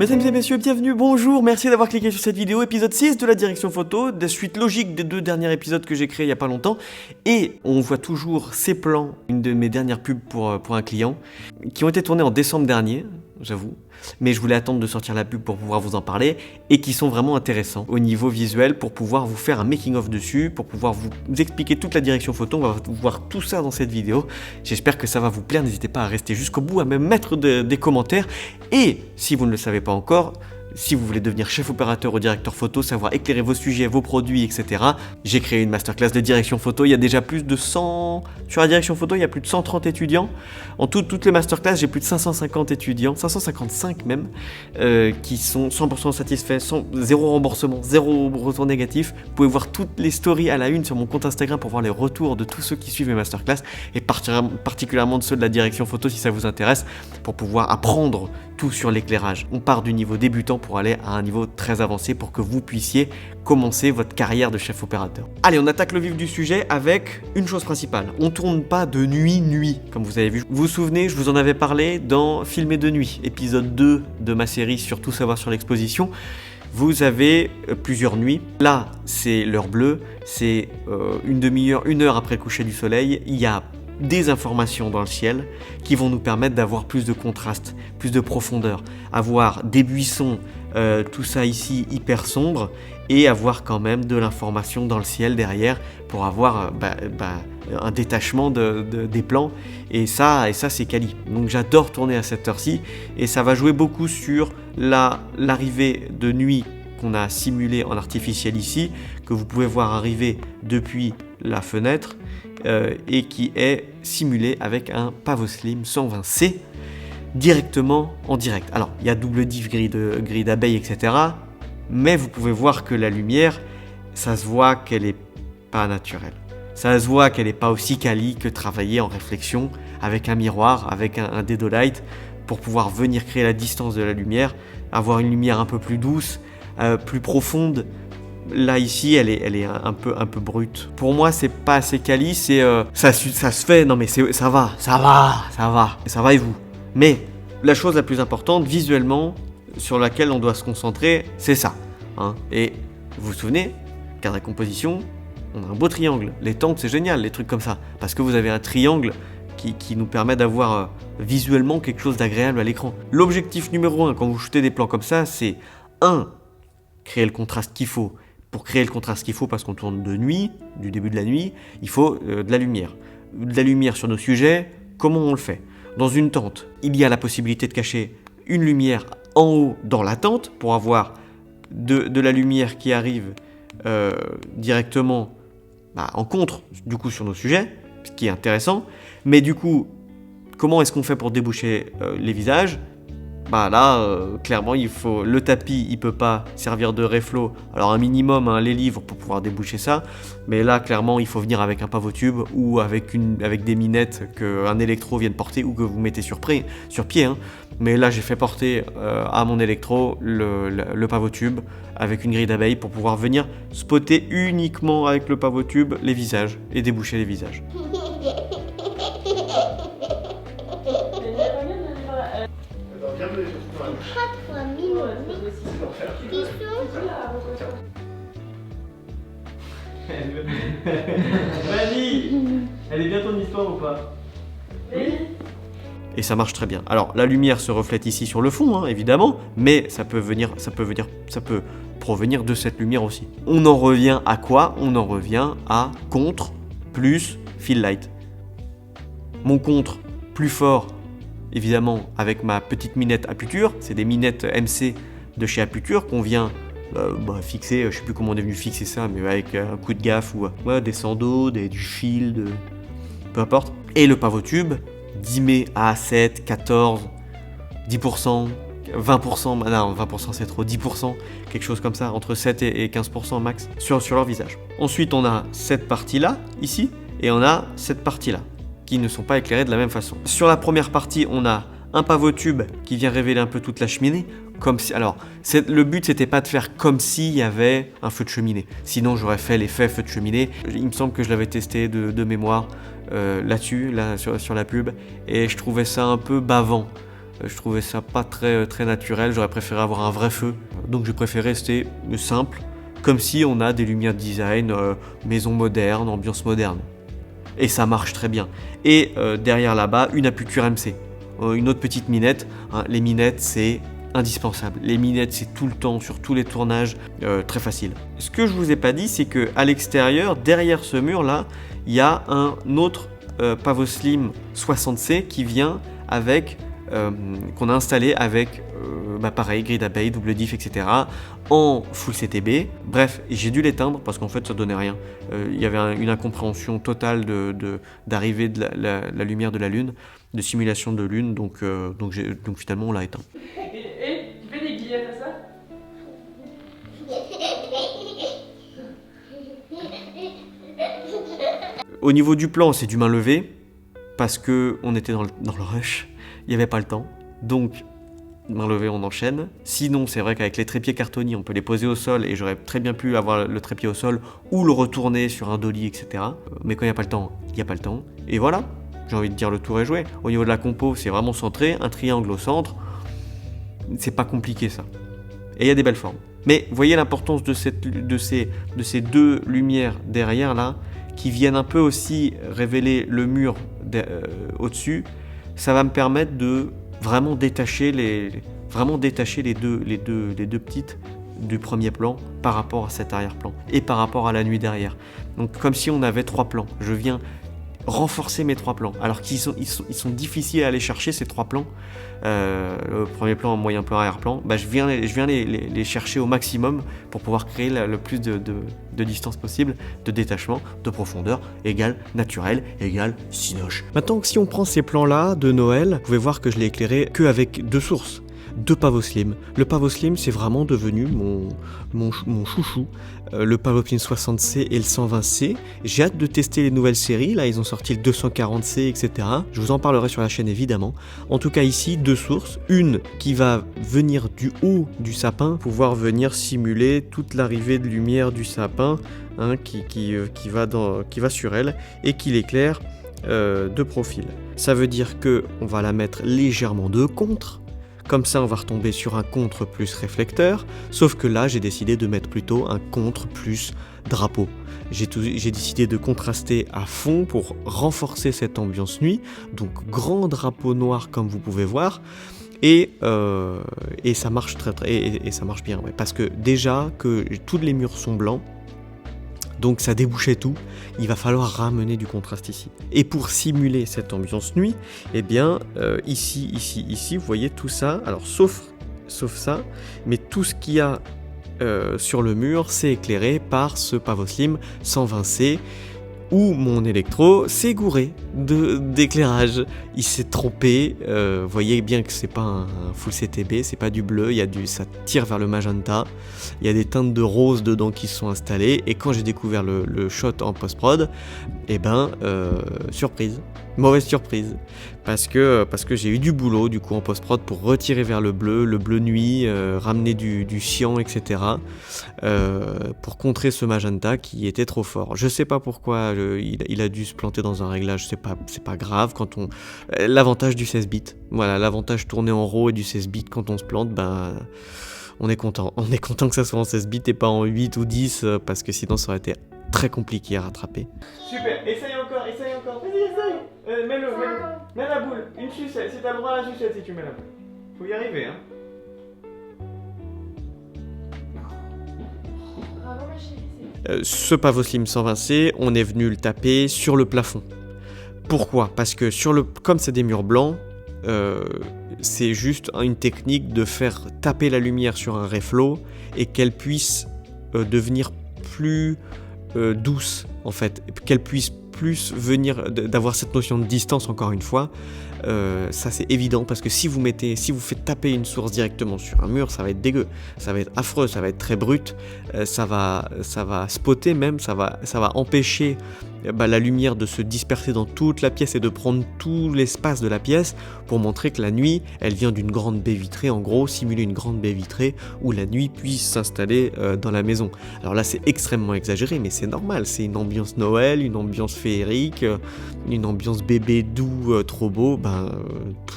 Mesdames et messieurs, bienvenue, bonjour, merci d'avoir cliqué sur cette vidéo, épisode 6 de la direction photo, des suites logiques des 2 derniers épisodes que j'ai créés il n'y a pas longtemps, et on voit toujours ces plans, une de mes dernières pubs pour un client, qui ont été tournés en décembre dernier, j'avoue, mais je voulais attendre de sortir la pub pour pouvoir vous en parler, et qui sont vraiment intéressants au niveau visuel pour pouvoir vous faire un making-of dessus, pour pouvoir vous expliquer toute la direction photo. On va voir tout ça dans cette vidéo. J'espère que ça va vous plaire, n'hésitez pas à rester jusqu'au bout, à me mettre des commentaires, et si vous ne le savez pas encore, si vous voulez devenir chef opérateur ou directeur photo, savoir éclairer vos sujets, vos produits, etc. J'ai créé une masterclass de direction photo, il y a déjà plus de 100... Sur la direction photo, il y a plus de 130 étudiants. En toutes les masterclass, j'ai plus de 550 étudiants, 555 même, qui sont 100% satisfaits, zéro remboursement, zéro retour négatif. Vous pouvez voir toutes les stories à la une sur mon compte Instagram pour voir les retours de tous ceux qui suivent mes masterclass, et particulièrement de ceux de la direction photo si ça vous intéresse, pour pouvoir apprendre tout sur l'éclairage. On part du niveau débutant pour aller à un niveau très avancé pour que vous puissiez commencer votre carrière de chef opérateur. Allez, on attaque le vif du sujet avec une chose principale. On tourne pas de nuit, comme vous avez vu. Vous vous souvenez, je vous en avais parlé dans Filmer de nuit, épisode 2 de ma série sur tout savoir sur l'exposition. Vous avez plusieurs nuits. Là, c'est l'heure bleue, c'est une demi-heure, 1 heure après le coucher du soleil. Il y a des informations dans le ciel qui vont nous permettre d'avoir plus de contraste, plus de profondeur, avoir des buissons, tout ça ici hyper sombre, et avoir quand même de l'information dans le ciel derrière pour avoir un détachement des plans, et ça c'est quali. Donc j'adore tourner à cette heure-ci, et ça va jouer beaucoup sur l'arrivée de nuit qu'on a simulée en artificiel ici, que vous pouvez voir arriver depuis la fenêtre, et qui est simulé avec un Pavoslim 120C directement en direct. Alors il y a double diff, grille d'abeille, etc. Mais vous pouvez voir que la lumière, ça se voit qu'elle est pas naturelle. Ça se voit qu'elle n'est pas aussi quali que travailler en réflexion avec un miroir, avec un Dedolight, pour pouvoir venir créer la distance de la lumière, avoir une lumière un peu plus douce, plus profonde. Là ici, elle est un peu brute. Pour moi, c'est pas assez quali, ça se fait. Non mais ça va et vous. Mais la chose la plus importante visuellement sur laquelle on doit se concentrer, c'est ça. Et vous vous souvenez, cadre et composition, on a un beau triangle. Les temples, c'est génial, les trucs comme ça, parce que vous avez un triangle qui nous permet d'avoir visuellement quelque chose d'agréable à l'écran. L'objectif numéro 1 quand vous shootez des plans comme ça, c'est 1. Créer le contraste qu'il faut. Pour créer le contraste qu'il faut, parce qu'on tourne de nuit, du début de la nuit, il faut de la lumière. De la lumière sur nos sujets, comment on le fait ? Dans une tente, il y a la possibilité de cacher une lumière en haut dans la tente pour avoir de la lumière qui arrive directement en contre du coup sur nos sujets, ce qui est intéressant. Mais du coup, comment est-ce qu'on fait pour déboucher les visages ? Clairement, le tapis, il peut pas servir de reflow. Alors un minimum, les livres pour pouvoir déboucher ça. Mais là, clairement, il faut venir avec un pavotube ou avec des minettes qu'un électro vienne porter ou que vous mettez sur pied. Mais là, j'ai fait porter à mon électro le pavotube avec une grille d'abeille pour pouvoir venir spotter uniquement avec le pavotube les visages et déboucher les visages. Vas-y. Elle est bien ton histoire ou pas ? Oui. Et ça marche très bien. Alors la lumière se reflète ici sur le fond, évidemment, mais ça peut provenir de cette lumière aussi. On en revient à quoi ? On en revient à contre plus fill light. Mon contre plus fort, évidemment, avec ma petite minette Aputure, c'est des minettes MC de chez Aputure qu'on vient fixer, je sais plus comment on est venu fixer ça, mais avec un coup de gaffe ou des sandos, du fil, peu importe. Et le pavotube, 10 mai à 7, 14, 10%, 20%, non 20% c'est trop, 10%, quelque chose comme ça, entre 7 et 15% max sur leur visage. Ensuite on a cette partie-là, ici, et on a cette partie-là, qui ne sont pas éclairées de la même façon. Sur la première partie, on a un pavotube qui vient révéler un peu toute la cheminée, le but c'était pas de faire comme s'il y avait un feu de cheminée, sinon j'aurais fait l'effet feu de cheminée. Il me semble que je l'avais testé de mémoire là sur la pub, et je trouvais ça un peu bavant. Je trouvais ça pas très naturel, j'aurais préféré avoir un vrai feu. Donc j'ai préféré rester simple, comme si on a des lumières de design, maison moderne, ambiance moderne. Et ça marche très bien. Et derrière là-bas, une aputure MC. Une autre petite minette. Hein, les minettes, c'est indispensable. Les minettes, c'est tout le temps, sur tous les tournages, très facile. Ce que je vous ai pas dit, c'est qu'à l'extérieur, derrière ce mur-là, il y a un autre Pavoslim 60C qui vient avec, qu'on a installé avec, pareil, grille d'abeille, double diff, etc. en full CTB. Bref, j'ai dû l'éteindre parce qu'en fait ça donnait rien. Il y avait une incompréhension totale d'arrivée de la lumière de la Lune, de simulation de Lune, donc finalement on l'a éteint. Et tu fais des guillettes à ça? Au niveau du plan, c'est du main levée, parce qu'on était dans le rush, il n'y avait pas le temps. Donc, main levée, on enchaîne. Sinon, c'est vrai qu'avec les trépieds cartonniers, on peut les poser au sol, et j'aurais très bien pu avoir le trépied au sol, ou le retourner sur un dolly, etc. Mais quand il n'y a pas le temps, il n'y a pas le temps. Et voilà, j'ai envie de dire, le tour est joué. Au niveau de la compo, c'est vraiment centré, un triangle au centre. C'est pas compliqué, ça. Et il y a des belles formes. Mais voyez l'importance de ces deux lumières derrière, là, qui viennent un peu aussi révéler le mur au-dessus. Ça va me permettre de vraiment détacher les deux petites du premier plan par rapport à cet arrière-plan et par rapport à la nuit derrière. Donc comme si on avait 3 plans. Je viens renforcer mes 3 plans, alors qu'ils sont difficiles à aller chercher, ces 3 plans. Le premier plan, moyen plan, arrière-plan, je viens les chercher au maximum pour pouvoir créer le plus de distance possible, de détachement, de profondeur, égale naturel, égale cinoche. Maintenant, si on prend ces plans-là de Noël, vous pouvez voir que je l'ai éclairé qu'avec 2 sources. 2 Pavoslim. Le Pavoslim, c'est vraiment devenu mon chouchou. Le Pavoslim 60C et le 120C. J'ai hâte de tester les nouvelles séries. Là, ils ont sorti le 240C, etc. Je vous en parlerai sur la chaîne, évidemment. En tout cas, ici, 2 sources. Une qui va venir du haut du sapin, pouvoir venir simuler toute l'arrivée de lumière du sapin, hein, qui va sur elle et qui l'éclaire de profil. Ça veut dire que on va la mettre légèrement de contre. Comme ça, on va retomber sur un contre plus réflecteur, sauf que là, j'ai décidé de mettre plutôt un contre plus drapeau. J'ai décidé de contraster à fond pour renforcer cette ambiance nuit, donc grand drapeau noir comme vous pouvez voir, et ça marche et ça marche bien, ouais, parce que déjà que tous les murs sont blancs, donc ça débouchait tout, il va falloir ramener du contraste ici. Et pour simuler cette ambiance nuit, eh bien ici, vous voyez tout ça, alors sauf ça, mais tout ce qu'il y a sur le mur, c'est éclairé par ce Pavoslim 120C, où mon électro s'est gouré d'éclairage. Il s'est trompé, vous voyez bien que c'est pas un full CTB, c'est pas du bleu, ça tire vers le magenta, il y a des teintes de rose dedans qui se sont installées, et quand j'ai découvert le shot en post-prod, surprise, mauvaise surprise, parce que j'ai eu du boulot du coup en post-prod pour retirer vers le bleu nuit, ramener du cyan, etc. Pour contrer ce magenta qui était trop fort. Je sais pas pourquoi il a dû se planter dans un réglage, c'est pas grave. L'avantage du 16 bits, voilà, l'avantage tourné en RAW et du 16 bits quand on se plante, on est content que ça soit en 16 bits et pas en 8 ou 10, parce que sinon ça aurait été très compliqué à rattraper. Super, essaye encore, vas-y, essaye. Mets la boule, une sucette, si t'as le droit à la sucette si tu mets la boule. Faut y arriver, hein. Ce Pavoslim 120C, on est venu le taper sur le plafond. Pourquoi ? Parce que comme c'est des murs blancs, c'est juste une technique de faire taper la lumière sur un reflow et qu'elle puisse devenir plus douce, en fait, qu'elle puisse plus venir d'avoir cette notion de distance, encore une fois. Ça c'est évident, parce que si vous faites taper une source directement sur un mur, ça va être dégueu, ça va être affreux, ça va être très brut, ça va spotter même, ça va empêcher la lumière de se disperser dans toute la pièce et de prendre tout l'espace de la pièce pour montrer que la nuit, elle vient d'une grande baie vitrée, en gros, simuler une grande baie vitrée où la nuit puisse s'installer dans la maison. Alors là, c'est extrêmement exagéré, mais c'est normal, c'est une ambiance Noël, une ambiance féerique, une ambiance bébé doux, trop beau,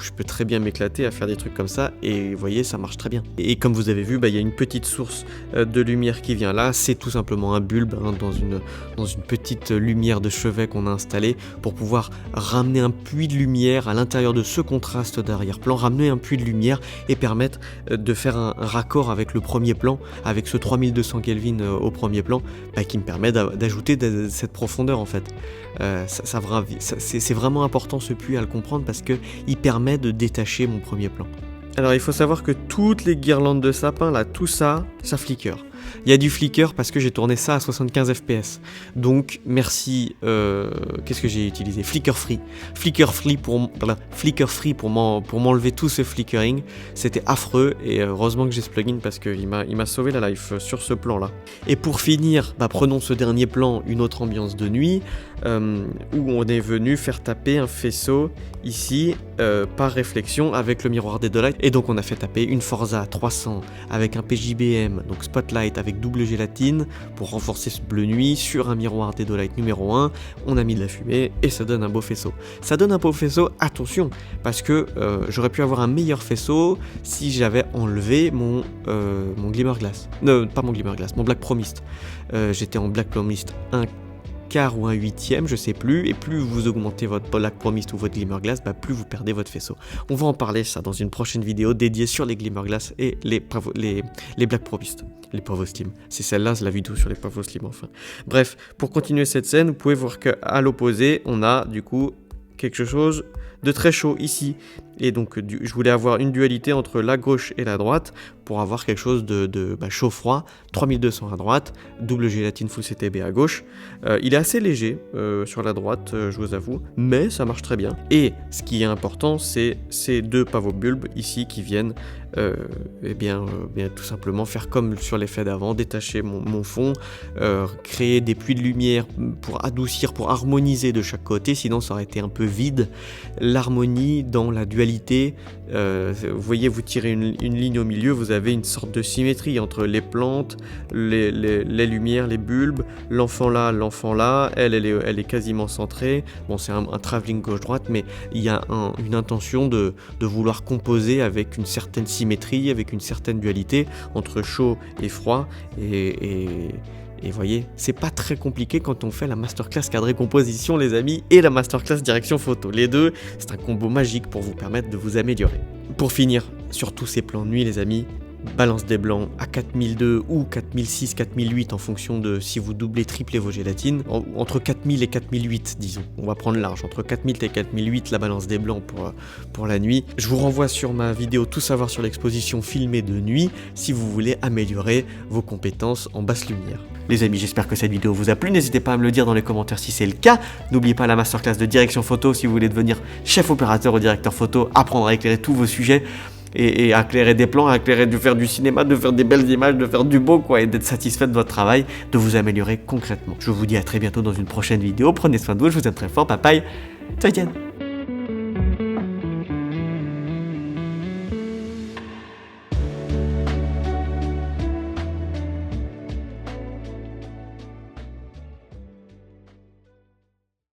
je peux très bien m'éclater à faire des trucs comme ça, et vous voyez, ça marche très bien. Et comme vous avez vu, il y a une petite source de lumière qui vient là, c'est tout simplement un bulbe dans une petite lumière de chevet qu'on a installée pour pouvoir ramener un puits de lumière à l'intérieur de ce contraste d'arrière-plan, ramener un puits de lumière et permettre de faire un raccord avec le premier plan, avec ce 3200 Kelvin au premier plan, qui me permet d'ajouter cette profondeur en fait. C'est vraiment important ce puits à le comprendre parce qu'il permet de détacher mon premier plan. Alors il faut savoir que toutes les guirlandes de sapin là, tout ça, ça flicker. Il y a du flicker parce que j'ai tourné ça à 75 fps. Donc merci, qu'est-ce que j'ai utilisé? Flicker Free. Flicker Free pour m'enlever tout ce flickering. C'était affreux et heureusement que j'ai ce plugin parce qu'il m'a sauvé la life sur ce plan là. Et pour finir, prenons ce dernier plan, une autre ambiance de nuit, où on est venu faire taper un faisceau ici par réflexion avec le miroir des Dolight. Et donc on a fait taper une Forza 300 avec un PJBM, donc Spotlight avec double gélatine pour renforcer ce bleu nuit sur un miroir des Dolight numéro 1. On a mis de la fumée et ça donne un beau faisceau. Ça donne un beau faisceau, attention, parce que j'aurais pu avoir un meilleur faisceau si j'avais enlevé mon Glimmer Glass. Non, pas mon Glimmer Glass, mon Black Promist. J'étais en Black Promist 1 quart ou un huitième, je sais plus, et plus vous augmentez votre Black Promist ou votre Glimmer Glass, plus vous perdez votre faisceau. On va en parler ça dans une prochaine vidéo dédiée sur les Glimmer Glass et les Black Promist, les Pavo Slim. C'est celle-là, c'est la vidéo sur les Pavo Slim enfin. Bref, pour continuer cette scène, vous pouvez voir qu'à l'opposé, on a du coup quelque chose de très chaud ici. Et donc je voulais avoir une dualité entre la gauche et la droite pour avoir quelque chose de chaud-froid. 3200 à droite, double gélatine full CTB à gauche. Il est assez léger sur la droite, je vous avoue, mais ça marche très bien. Et ce qui est important, c'est ces deux pavots bulbes ici qui viennent tout simplement faire comme sur l'effet d'avant, détacher mon fond, créer des puits de lumière pour adoucir, pour harmoniser de chaque côté, sinon ça aurait été un peu vide. L'harmonie dans la dualité, vous voyez, vous tirez une ligne au milieu, vous avez une sorte de symétrie entre les plantes, les lumières, les bulbes, l'enfant là, elle est quasiment centrée. Bon, c'est un travelling gauche-droite, mais il y a une intention de vouloir composer avec une certaine symétrie, avec une certaine dualité entre chaud et froid, et voyez, c'est pas très compliqué quand on fait la masterclass cadré composition les amis et la masterclass direction photo. Les deux, c'est un combo magique pour vous permettre de vous améliorer. Pour finir, sur tous ces plans de nuit les amis, balance des blancs à 4002 ou 4006, 4008 en fonction de si vous doublez, triplez vos gélatines. Entre 4000 et 4008 disons, on va prendre large, entre 4000 et 4008 la balance des blancs pour la nuit. Je vous renvoie sur ma vidéo Tout savoir sur l'exposition filmée de nuit si vous voulez améliorer vos compétences en basse lumière. Les amis, j'espère que cette vidéo vous a plu, n'hésitez pas à me le dire dans les commentaires si c'est le cas. N'oubliez pas la masterclass de direction photo si vous voulez devenir chef opérateur ou directeur photo, apprendre à éclairer tous vos sujets et à éclairer des plans, à éclairer de faire du cinéma, de faire des belles images, de faire du beau et d'être satisfait de votre travail, de vous améliorer concrètement. Je vous dis à très bientôt dans une prochaine vidéo, prenez soin de vous, je vous aime très fort, bye bye, 再见